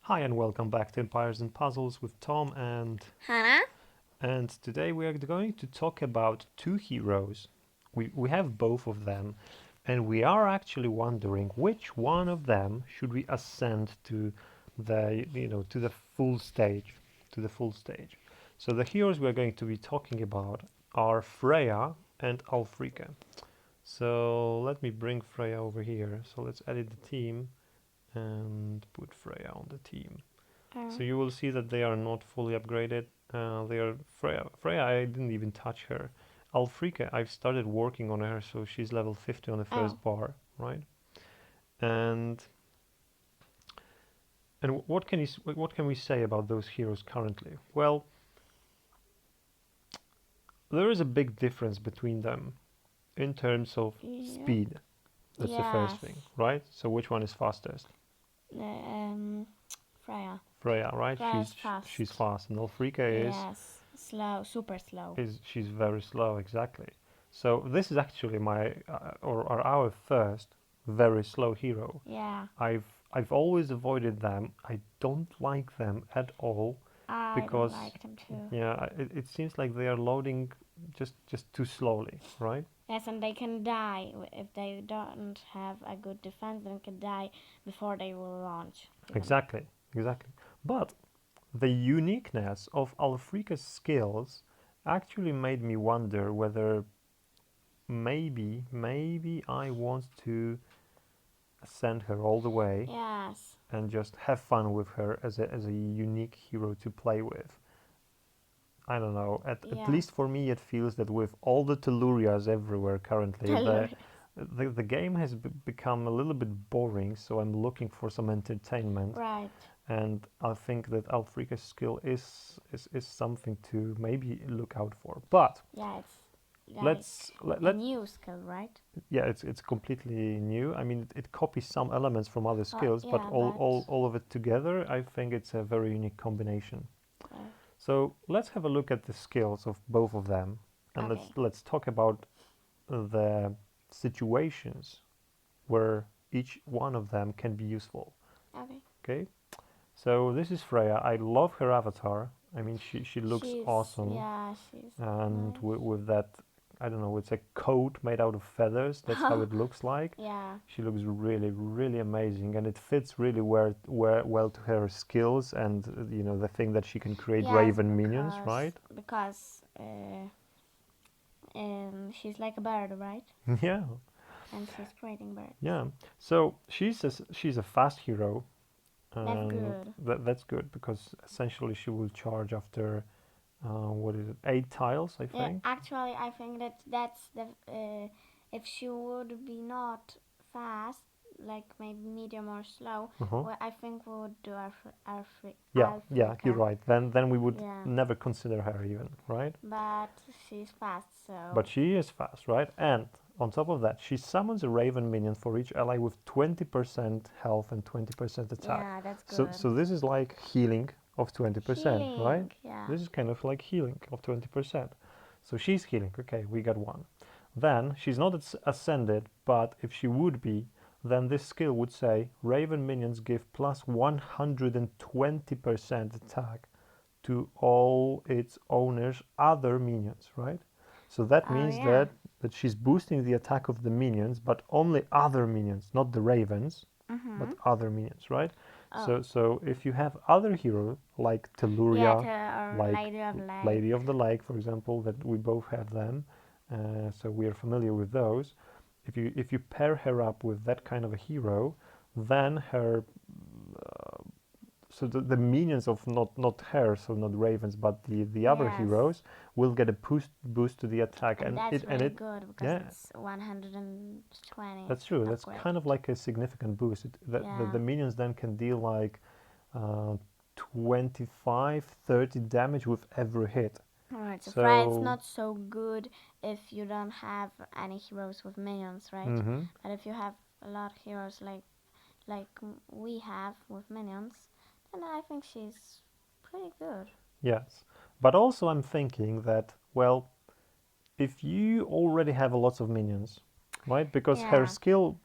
Hi and welcome back to Empires and Puzzles with Tom Hannah? and today we are going to talk about two heroes. We have both of them and we are actually wondering which one of them should we ascend to to the full stage, So the heroes we are going to be talking about are Freya and Alfrike. So let me bring Freya over here. So let's edit the team and put Freya on the team. So you will see that they are not fully upgraded. They are Freya. Freya, I didn't even touch her. Alfrike, I've started working on her, so she's level 50 on the first bar, right? And what can we say about those heroes currently? Well, there is a big difference between them in terms of Yep. speed. That's the first Yes. thing, right? So which one is fastest? Freya. Freya, right? Freya's fast. She's fast, and Alfrike Yes. Slow. Super slow. is she's very slow, exactly. So this is actually my or our first very slow hero. Yeah. I've always avoided them. I don't like them at all I don't because like them too. yeah, it seems like they are loading just too slowly, right? Yes, and they can die if they don't have a good defense. They can die before they will launch. Even. Exactly, exactly. But the uniqueness of Alfrika's skills actually made me wonder whether maybe I want to send her all the way Yes. and just have fun with her as a unique hero to play with. I don't know. At Yeah. least for me, it feels that with all the Tellurias everywhere currently, Tellurians. the game has become a little bit boring. So I'm looking for some entertainment, Right. and I think that Alfrika's skill is something to maybe look out for. But Yeah, it's like let's a let new skill, right? yeah, it's completely new. I mean, it copies some elements from other skills, but Yeah, but all of it together, I think it's a very unique combination. right. So let's have a look at the skills of both of them, and Okay. let's talk about the situations where each one of them can be useful. Okay. Okay, so this is Freya. I love her avatar. I mean, she looks awesome, She's and nice. with that, I don't know, it's a coat made out of feathers. That's how it looks like. Yeah. She looks really amazing, and it fits really well to her skills and the thing that she can create Yes, raven minions, right? because she's like a bird, right? Yeah, And she's creating birds. yeah. So she's a fast hero, That's and good. that's good because essentially she will charge after what is it, 8 tiles, I Yeah, think. actually, I think that's the if she would be not fast, like maybe medium or slow, Uh-huh. well, I think we would do Yeah, you're Africa. right. Then we would Yeah, never consider her even, right? but she's fast, But so she is fast, right? And on top of that, she summons a Raven minion for each ally with 20% health and 20% attack. yeah, that's good. So this is like healing of 20%, right? Healing, yeah. This is kind of like healing of 20%. So she's healing. Okay, we got one. Then she's not ascended, but if she would be, then this skill would say Raven minions give plus 120% attack to all its owners' other minions, right? So that Oh means yeah. that she's boosting the attack of the minions, but only other minions, not the ravens, Mhm. but other minions, right? Oh So if you have other heroes like yeah, Telluria, or like Lady of Light. Lady of the Lake, for example, that we both have them, so we are familiar with those. If you pair her up with that kind of a hero, then her so the minions of not her, so not ravens, but the other Yes. heroes will get a boost to the attack, And that's and really it good because yeah, it's 120 that's true. That's upgrade. kind of like a significant boost. Yeah. The minions then can deal like uh, 25, 30 damage with every hit. Alright, so Freya it's So not so good if you don't have any heroes with minions, right? hmm But if you have a lot of heroes like we have with minions, then I think she's pretty good. yes, but also I'm thinking that well, if you already have lots of minions, right? Because her Yeah. skill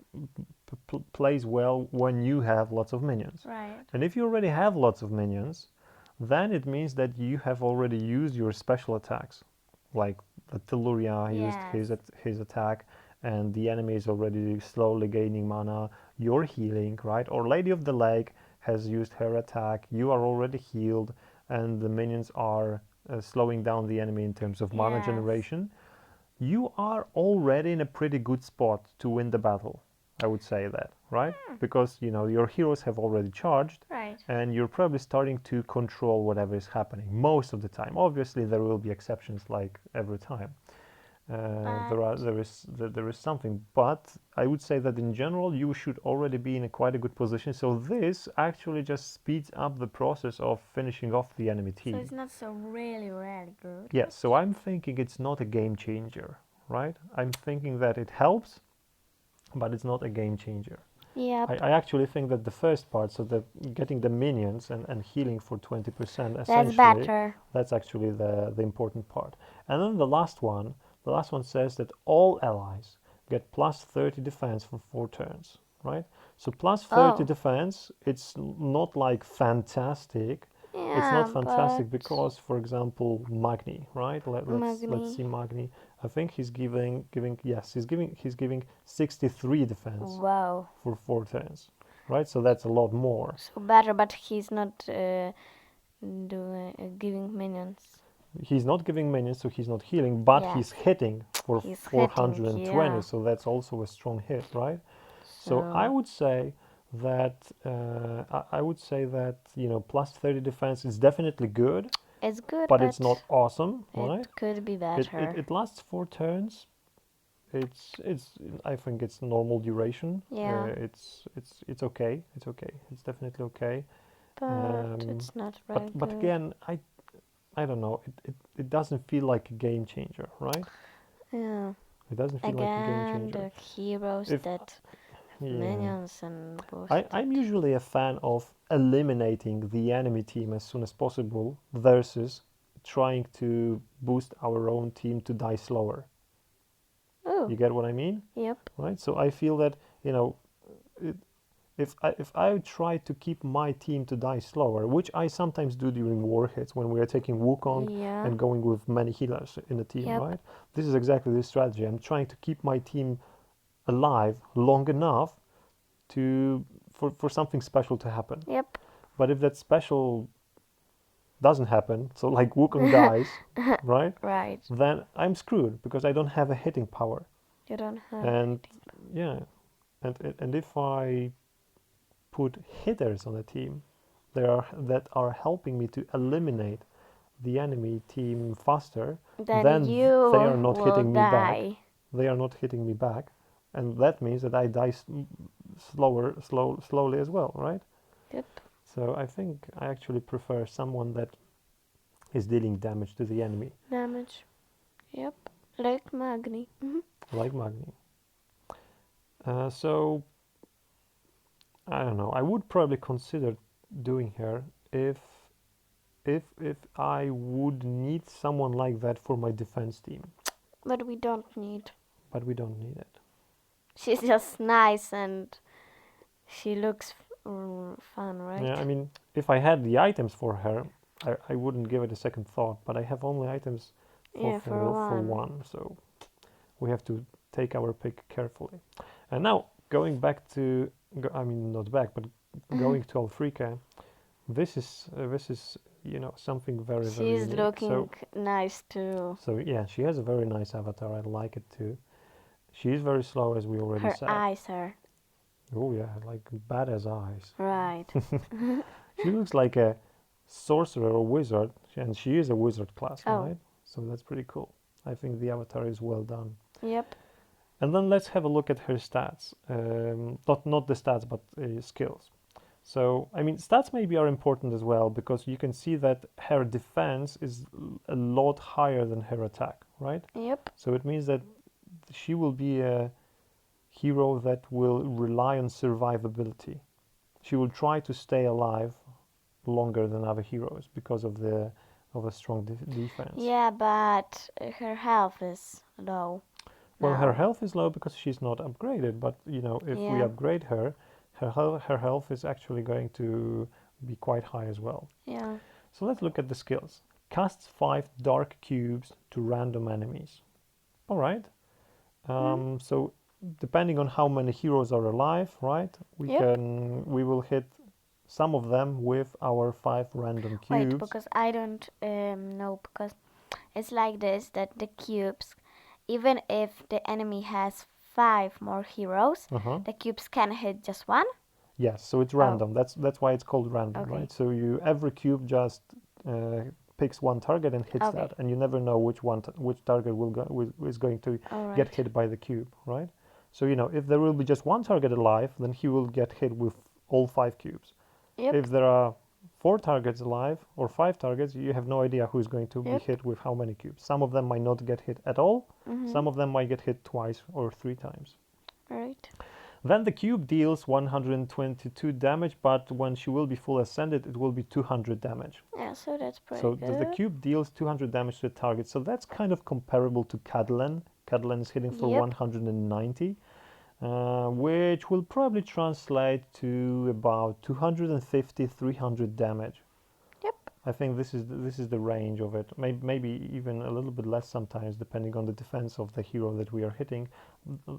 plays well when you have lots of minions. Right. And if you already have lots of minions, then it means that you have already used your special attacks. Like the Telluria used Yes. his attack, and the enemy is already slowly gaining mana. You're healing, right? Or Lady of the Lake has used her attack. You are already healed, and the minions are slowing down the enemy in terms of mana Yes. generation. You are already in a pretty good spot to win the battle. I would say that, right? Because your heroes have already charged, Right. and you're probably starting to control whatever is happening most of the time. Obviously, there will be exceptions, like every time. There is something, but I would say that in general you should already be in quite a good position. So this actually just speeds up the process of finishing off the enemy So it's team. not so really good. Yeah, so I'm thinking it's not a game changer, right? I'm thinking that it helps, but it's not a game changer. Yep. I actually think that the first part, so that getting the minions and healing for 20%, That's essentially, better. that's actually the important part. And then the last one says that all allies get plus 30 defense for 4 turns, right? So plus 30 Oh. defense, it's not like fantastic. It's not Yeah, fantastic but because, for example, Magni, right? Let's Magni. see Magni. I think he's giving 63 defense Wow. for 4 turns, right? So that's a lot more. So better, but he's not giving minions. He's not giving minions, so he's not healing, but Yes. he's hitting for He's hitting, 420, yeah. so that's also a strong hit, right? So I So would say that plus 30 defense is definitely good, it's good, but it's but not awesome, right? it could be It, better. it lasts 4 turns. It's I think it's normal duration. Yeah, It's okay. It's okay. It's definitely okay. but it's not very But good. again, I don't know. It doesn't feel like a game changer, right? Yeah. It doesn't feel like a game Again, changer. the heroes If that Yeah, minions and boosted. I'm usually a fan of eliminating the enemy team as soon as possible versus trying to boost our own team to die slower. Oh, You get what I mean? yep. Right? So I feel that, it, if I try to keep my team to die slower, which I sometimes do during war hits when we are taking Wukong Yeah. and going with many healers in the team, Yep. right? This is exactly the strategy. I'm trying to keep my team alive long enough for something special to happen. Yep. But if that special doesn't happen, so like Wukong dies, right? Right. Then I'm screwed because I don't have a hitting power. You don't have. And yeah, and if I put hitters on the team, that are helping me to eliminate the enemy team faster, Then then they are you not will hitting me back. die. They are not hitting me back, and that means that I die slowly as well, right? Yep. So I think I actually prefer someone that is dealing damage to the enemy, Damage. Yep. Like Magni. like Magni. So I don't know. I would probably consider doing her if I would need someone like that for my defense team, But we don't need. but we don't need it. She's just nice and she looks fun, right? Yeah, I mean, if I had the items for her, I wouldn't give it a second thought. But I have only items Yeah, for for one. one, so we have to take our pick carefully. And now going back to, I mean, not back, but going to Alfrike, this is something very She's unique. looking nice too. So yeah, she has a very nice avatar. I like it too. She is very slow, as we already Her said. eyes are Oh yeah, like badass eyes. right. She looks like a sorcerer or wizard, and she is a wizard class, Oh. right? So that's pretty cool. I think the avatar is well done. Yep. And then let's have a look at her stats. Not the stats, but skills. So, I mean, stats maybe are important as well because you can see that her defense is a lot higher than her attack, right? Yep. So it means that she will be a hero that will rely on survivability. She will try to stay alive longer than other heroes because of a strong defense. Yeah, but her health is low. Well, her now. health is low because she's not upgraded, but if we Yeah, upgrade her, her health is actually going to be quite high as well. yeah. So let's look at the skills. Casts 5 dark cubes to random enemies. All right. Mm. So depending on how many heroes are alive, right, Yep. we will hit some of them with our 5 random Wait, cubes. because I don't know, because it's like this, that the cubes, even if the enemy has 5 more heroes, Uh-huh. the cubes can hit just one. Yes, so it's Oh, random. That's why it's called random, okay. right? So every cube just picks one target and hits Okay. that, and you never know which target is going to All get right. hit by the cube, right? So if there will be just one target alive, then he will get hit with all 5 cubes. Yep. If there are 4 targets alive or 5 targets, you have no idea who's going to be Yep. hit with how many cubes. Some of them might not get hit at all. Mhm. Some of them might get hit twice or 3 times. All right. Then the cube deals 122 damage, but when she will be full ascended, it will be 200 damage. Yeah, so that's pretty So the good. cube deals 200 damage to the target. So that's kind of comparable to Cadlen. Cadlen is hitting for Yep. 190, which will probably translate to about 250, 300 damage. Yep. I think this is the range of it. Maybe even a little bit less sometimes, depending on the defense of the hero that we are hitting.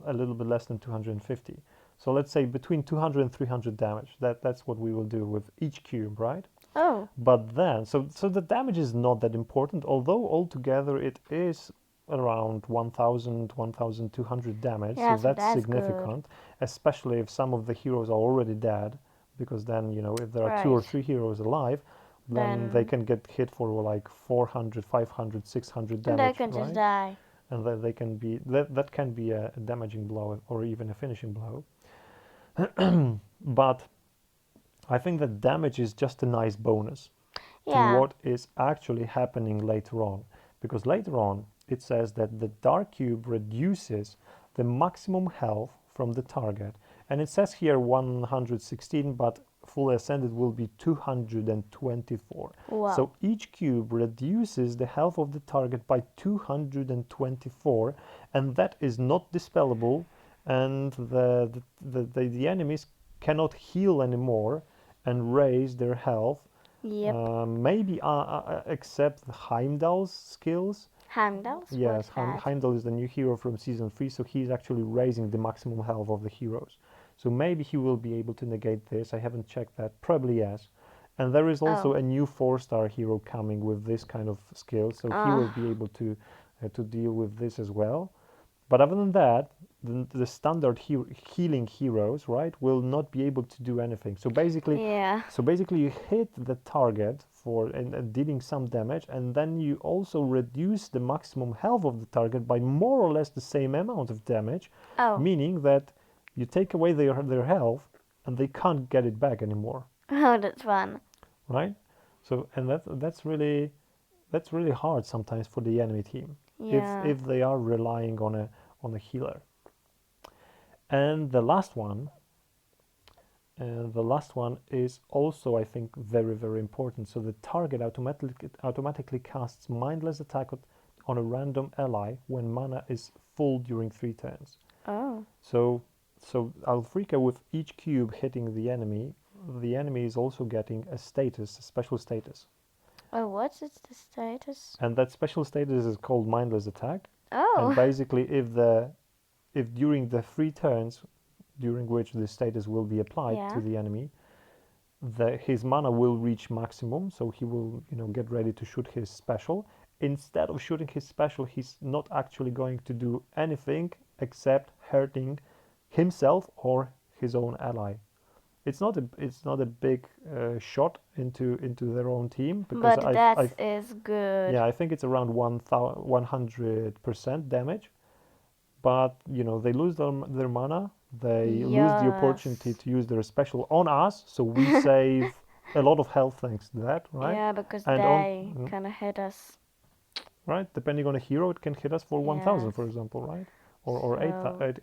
A little bit less than 250. So let's say between 200 and 300 damage. That's what we will do with each cube, right? Oh. But then, so the damage is not that important, although altogether it is around 1000, 1200 damage. Yeah, So so that's that's good. significant, especially if some of the heroes are already dead, because then if there are 2 or 3 Right. heroes alive, then they Then can get hit for like 400, 500, 600 and I damage, can just right? die. And that they can be that can be a damaging blow or even a finishing blow. But I think that damage is just a nice bonus to Yeah. what is actually happening later on, because later on it says that the dark cube reduces the maximum health from the target, and it says here 116, but fully ascended will be 224. Wow. So each cube reduces the health of the target by 224, and that is not dispellable, and the enemies cannot heal anymore and raise their health, Yep. maybe except Heimdall's skills. Heimdall's? Yes, What's that? Heimdall is the new hero from season 3, so he's actually raising the maximum health of the heroes. So maybe he will be able to negate this. I haven't checked that. Probably yes. And there is also Oh. a new 4-star hero coming with this kind of skill, so he Uh, will be able to deal with this as well. But other than that, the standard healing heroes, right, will not be able to do anything. yeah. So basically, you hit the target for and dealing some damage, and then you also reduce the maximum health of the target by more or less the same amount of damage, Oh. meaning that you take away their health, and they can't get it back anymore, Oh, that's fun. right? So and that's really hard sometimes for the enemy team Yeah. if they are relying on a healer. And the last one is also, I think, very, very important. So the target automatically casts mindless attack on a random ally when mana is full during 3 turns. Oh. So, so Alfrike, with each cube hitting the enemy is also getting a special status. Oh, what's its the status? And that special status is called mindless attack. And Oh. basically, if during the 3 turns during which the status will be applied to Yeah. the enemy, his mana will reach maximum, so he will get ready to shoot his special. Instead of shooting his special, he's not actually going to do anything except hurting himself or his own ally. It's not a big shot into their own team, because But I've that I've is good. yeah, I think it's around 100% damage. But they lose their mana, they lose the opportunity Yes. to use their special on us, so we save a lot of health thanks to that, right? Yeah, because And on they kind of hit us. right, depending on a hero, it can hit us for 1000, Yes. for example, right? Or So 800.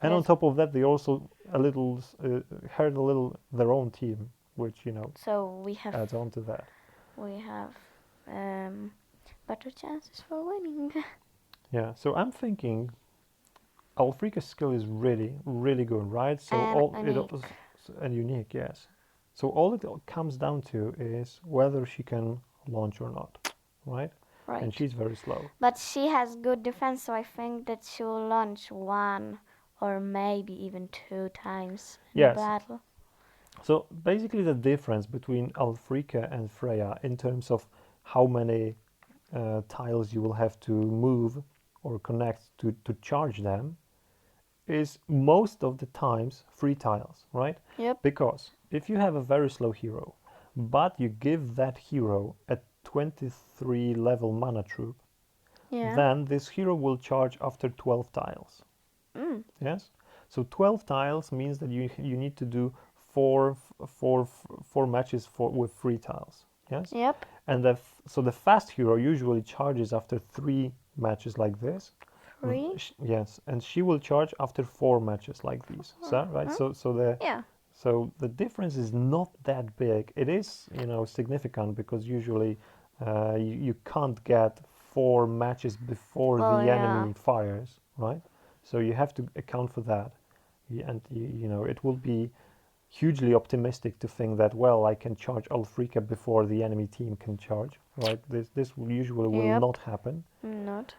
And on it's top of that, they also hurt a little their own team, which so adds on to that. we have um better chances for winning. Yeah, so I'm thinking Alfrike's skill is really, really good, right? So And all it unique. was and unique, yes. So all it comes down to is whether she can launch or not, right? And Right. she's very slow. But she has good defense, so I think that she will launch one or maybe even two times in a Yes. battle. So basically, the difference between Alfrike and Freya in terms of how many tiles you will have to move or connect to charge them is most of the times 3 tiles, right? Yep. Because if you have a very slow hero, but you give that hero a 23 level mana troop, Yeah. then this hero will charge after 12 tiles. Mm. Yes? So 12 tiles means that you need to do four matches with 3 tiles. Yes? Yep. And so the fast hero usually charges after 3 matches like this. Three. Yes, and she will charge after 4 matches like these. So right, Huh? Yeah. so the difference is not that big. It is, significant because usually you can't get 4 matches before Well, the yeah. enemy fires, right? So you have to account for that. And it will be hugely optimistic to think that, well, I can charge Alfrika before the enemy team can charge, right? This usually will Yep. not happen. Not.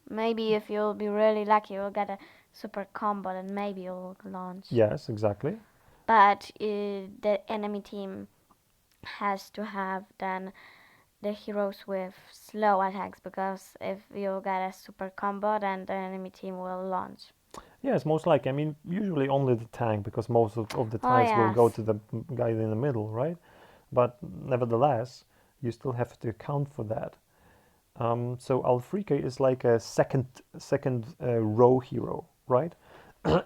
Maybe if you'll be really lucky, you'll get a super combo and maybe you'll launch. Yes, exactly. But the enemy team has to have then the heroes with slow attacks because if you get a super combo, then the enemy team will launch. Yes, most likely. I mean, usually only the tank because most of the Oh, tiles will go yes. to the guy in the middle, right? But nevertheless, you still have to account for that. So Alfrike is like a second row hero, right?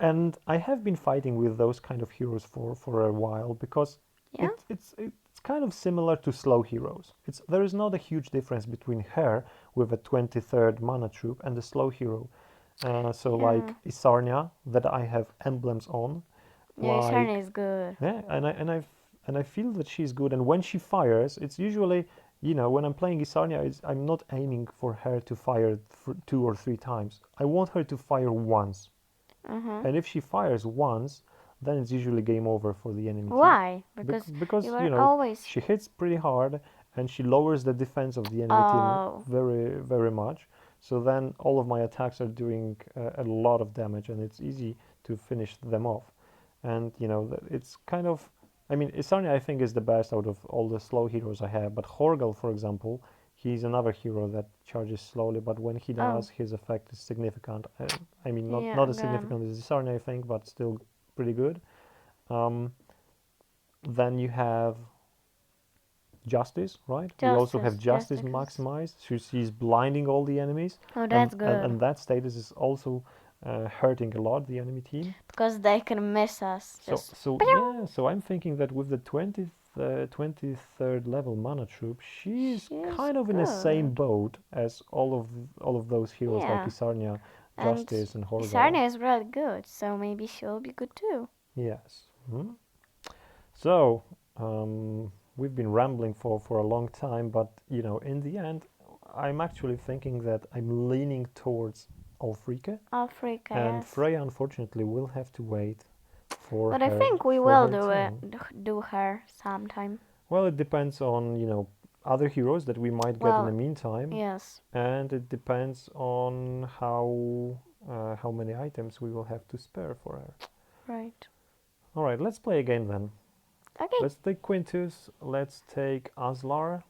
And I have been fighting with those kind of heroes for a while because Yeah? it's kind of similar to slow heroes. There is not a huge difference between her with a 23rd mana troop and the slow hero. So Yeah. like Isarnia that I have emblems on, Yeah, his turn like is good. yeah, and I feel that she's good. And when she fires, it's usually, when I'm playing Isarnia, I'm not aiming for her to fire 2 or 3 times. I want her to fire once. Uh-huh. And if she fires once, then it's usually game over for the enemy team. Why? Because you Because, are always. she hits pretty hard and she lowers the defense of the enemy team Oh. very, very much. So then all of my attacks are doing a lot of damage and it's easy to finish them off. And, it's kind of. I mean, Isarnia I think is the best out of all the slow heroes I have. But Horgal, for example, he's another hero that charges slowly, but when he Oh. does, his effect is significant. I mean, not Yeah, not as again. significant as Isarnia, I think, but still pretty good. Um, then you have Justice, right? We also have Justice. Justice Justice. maximized. So she's blinding all the enemies, Oh, and that's and, good. and that status is also hurting a lot the enemy team. Because they can miss us. So Just. so yeah, so I'm thinking that with the 23rd level mana troop, she's She's kind of in the same good. boat as all of those heroes like Yeah. Isarnia, And Justice, and Horgal. Isarnia is really good, so maybe she'll be good too. Yes. So we've been rambling for a long time, but in the end, I'm actually thinking that I'm leaning towards Alfrike, Africa, and yes. Freya unfortunately will have to wait for But I her think we for will her do it, turn. do her sometime. Well, it depends on other heroes that we might get in the Well, meantime, yes. and it depends on how many items we will have to spare for her. Right. All right, let's play again then. Okay. Let's take Quintus. Let's take Aslar.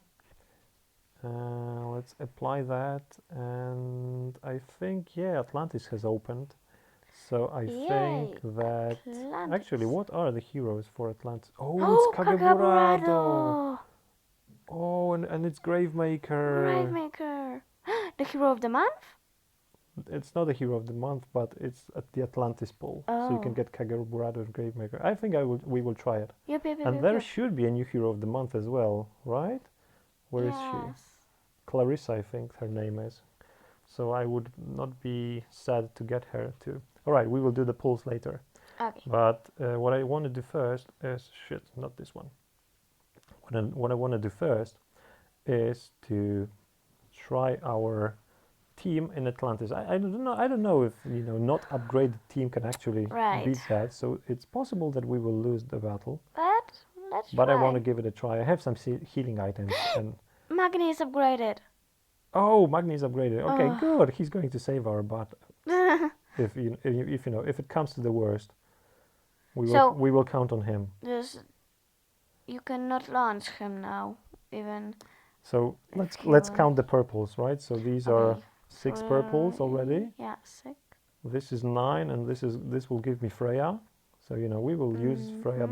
Let's apply that, and I think Atlantis has opened. So I think Yay. that actually, Atlantis. what are the heroes for Atlantis? Oh, it's Oh, Kageburado. Kakaburado! Oh, and it's Gravemaker. Gravemaker. The hero of the month? It's not a hero of the month, but it's at the Atlantis pool, so you can Oh. get Kageburado and Gravemaker. I think we will try it. Yep, yep, yep, And yep, there yep. should be a new hero of the month as well, right? Where is she? Yes. Clarissa, I think her name is. So I would not be sad to get her too. All right, we will do the pulls later. Okay. But what I want to do first is not this one. What I want to do first is to try our team in Atlantis. I don't know. I don't know if not upgraded team can actually Right. beat that. So it's possible that we will lose the battle. But let's But try. I want to give it a try. I have some healing items and. Magni is upgraded. Oh, Magni is upgraded. Okay, Oh. good. He's going to save our butt. If it comes to the worst, we will count on him. You cannot launch him now, even. So let's count the purples, right? So these are 6 purples already. Yeah, 6. This is 9, and this will give me Freya. So we will use Freya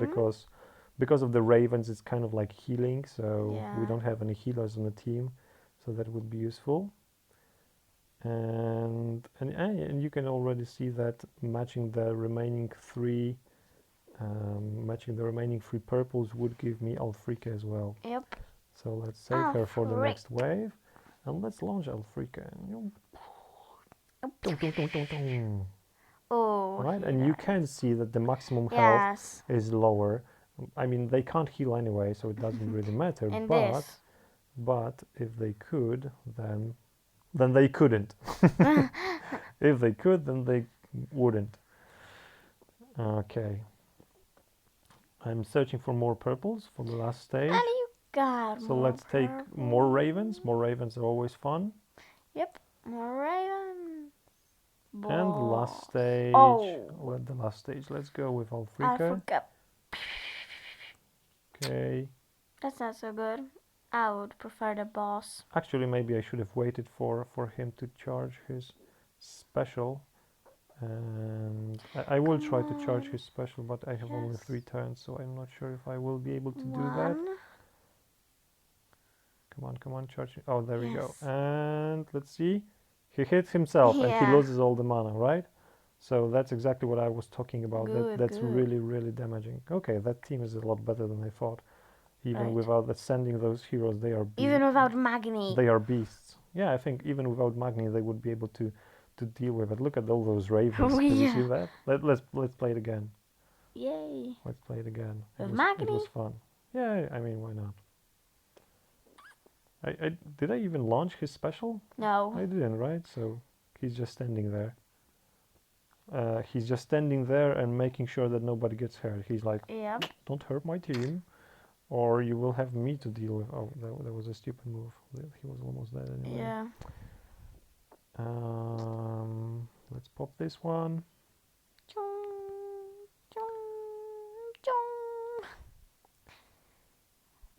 because of the ravens. It's kind of like healing. So we don't have any healers on the team, so that would be useful. And you can already see that matching the remaining 3 purples would give me Alfrike as well. Yep. So let's save her for the next wave, and let's launch Alfrike. Oh, right, and you can see that the maximum health is lower. I mean, they can't heal anyway, so it doesn't really matter. But if they could, then they couldn't. If they could, then they wouldn't. Okay. I'm searching for more purples for the last stage. And you got so let's take more ravens. More ravens are always fun. Yep, more ravens. And the last stage. The last stage. Let's go with Alfrike. Okay. That's not so good. I would prefer the boss. Actually, maybe I should have waited for him to charge his special. And I will try to charge his special, but I have only 3 turns, so I'm not sure if I will be able to do that. Come on, charge. Oh, there we go. And let's see. He hits himself and he loses all the mana, right? So that's exactly what I was talking about. That's really, really damaging. Okay, that team is a lot better than I thought. Even without sending those heroes, they are even without Magni. They are beasts. Yeah, I think even without Magni, they would be able to deal with it. Look at all those ravens. Can you see that? Let's play it again. Yay! Let's play it again. With Magni? It was fun. Yeah, I mean, why not? Did I even launch his special? No. I didn't, right? So he's just standing there. He's just standing there and making sure that nobody gets hurt. He's like, don't hurt my team, or you will have me to deal with. Oh, that was a stupid move. He was almost dead anyway. Yeah. Let's pop this one.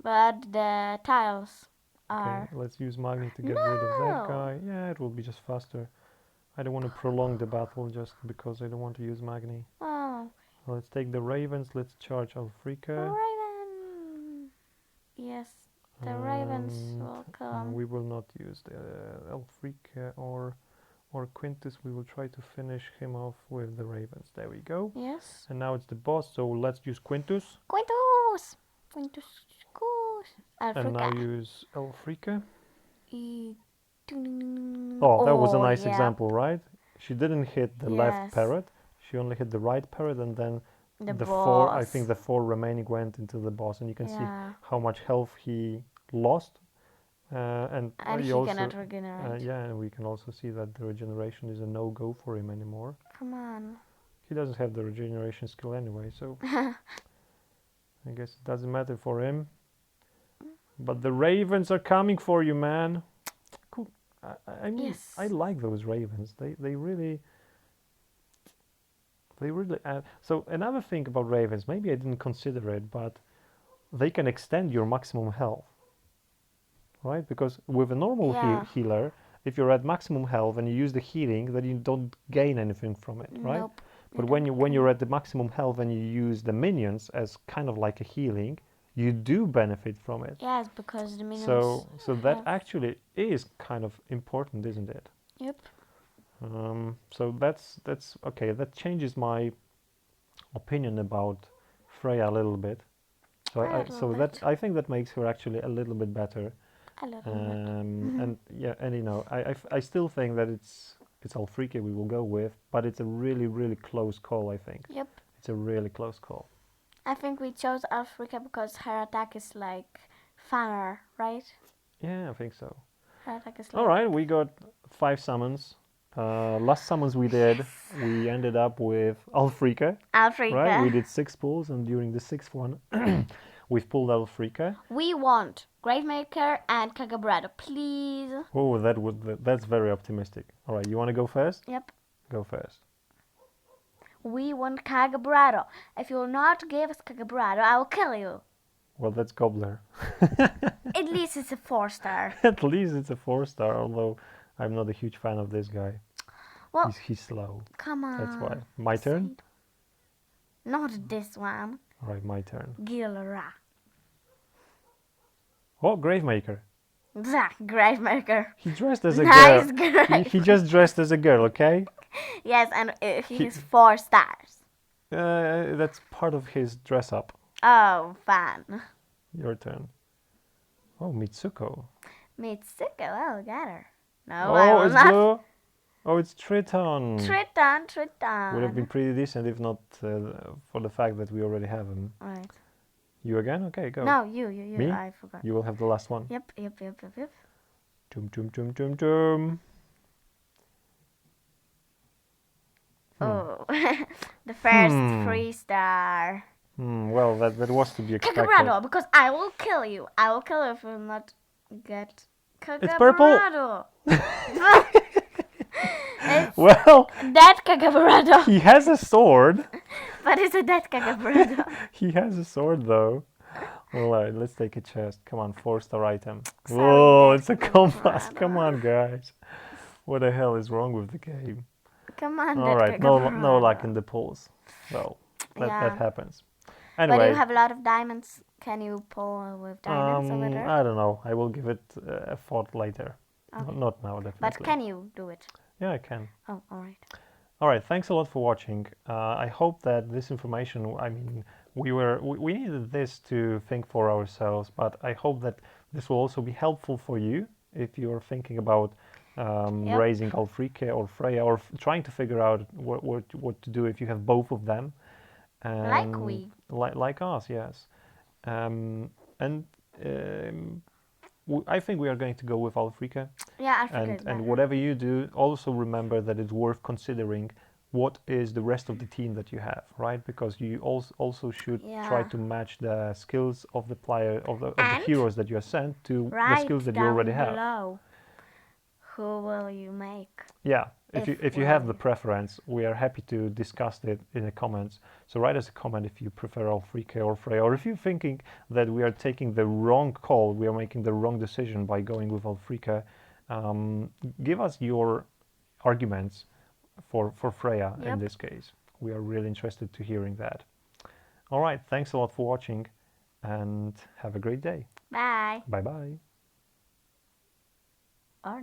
But the tiles are... Okay, let's use Magni to get rid of that guy. Yeah, it will be just faster. I don't want to prolong the battle just because I don't want to use Magni. Oh. Let's take the ravens. Let's charge Alfrike. Raven. Yes, the ravens will come. We will not use the Alfrike or Quintus. We will try to finish him off with the ravens. There we go. Yes. And now it's the boss, so let's use Quintus. Quintus. And now use Alfrike. Oh, that was a nice example, right? She didn't hit the left parrot. She only hit the right parrot, and then the 4. I think the 4 remaining went into the boss, and you can see how much health he lost. And he also cannot regenerate. And we can also see that the regeneration is a no-go for him anymore. Come on. He doesn't have the regeneration skill anyway, so I guess it doesn't matter for him. But the ravens are coming for you, man. Cool. I mean, I like those ravens. They really add. So another thing about ravens, maybe I didn't consider it, but they can extend your maximum health. Right? Because with a normal healer, if you're at maximum health and you use the healing, then you don't gain anything from it, right? Nope. But when you're at the maximum health and you use the minions as kind of like a healing, you do benefit from it. Yes, because the minions. So that actually is kind of important, isn't it? Yep. So that's okay. That changes my opinion about Freya a little bit. So I think that makes her actually a little bit better. And I still think that it's Alfrike we will go with, but it's a really, really close call, I think. Yep. It's a really close call. I think we chose Alfrike because her attack is like funner, right? Yeah, I think so. Her attack is like... All right, we got 5 summons. Last summons we did, we ended up with Alfrike, right? We Alfrike. did 6 pulls, and during the 6th one, we've pulled Alfrike. We want Gravemaker and Kagabrado, please. Oh, that's very optimistic. All right, you want to go first? Yep. Go first. We want Kagabrado. If you will not give us Kagabrado, I will kill you. Well, that's Gobbler. At least it's a 4-star. At least it's a 4-star, although I'm not a huge fan of this guy. Well, He's slow. come on. That's why. My turn? Not this one. All right, my turn. Gilra. Oh, Gravemaker. Zach, Gravemaker. He dressed as a Nice girl. Grave. He just dressed as a girl, okay? Yes, and he's 4 stars. That's part of his dress up. Oh, fun. Your turn. Oh, Mitsuko. Mitsuko, I'll get her. No, Oh, I will it's not. blue. Oh, it's Triton. Triton. Would have been pretty decent if not for the fact that we already have him. Right. You again? Okay, go. No, you. Me? I forgot. You will have the last one. Yep. Doom, doom, doom, doom, doom. Oh, the first Hmm. 3-star. Well, that was to be expected. Kagabrado, because I will kill you. I will kill you if you will not get Kagabrado. It's purple. It's Well, dead Kagabrado. he has a sword. But it's a dead Kagabrado. He has a sword, though. All right, let's take a chest. Come on, 4-star item. Sorry, Whoa, dead it's a Kagabrado. compass. Come on, guys. What the hell is wrong with the game? Come on, All dead right, no Kagabrado. luck in the pulls. Well, that Yeah. happens. But Anyway, you have a lot of diamonds. Can you pull with diamonds over there? I don't know. I will give it a thought later. Okay. Not now, definitely. But can you do it? Yeah, I can. Oh, all right. All right, thanks a lot for watching. I hope that this information, I mean, we needed this to think for ourselves, but I hope that this will also be helpful for you if you're thinking about Yep. raising Alfrike or Freya, or trying to figure out what to do if you have both of them. Like we. Like us, yes. And I think we are going to go with Alfrike. Yeah, I forget And whatever you do, also remember that it's worth considering what is the rest of the team that you have, right? Because you also should try Yeah. to match the skills of the player of the And heroes that you are sent to the Write skills that you down already have. below. Who will you make? Yeah, if you have the well- preference, we are happy to discuss it in the comments. So write us a comment if you prefer Alfrike or Freya, or if you're thinking that we are taking the wrong call, we are making the wrong decision by going with Alfrike. Give us your arguments for Freya in Yep. this case. We are really interested to hearing that. All right, thanks a lot for watching, and have a great day. Bye. Bye bye. Or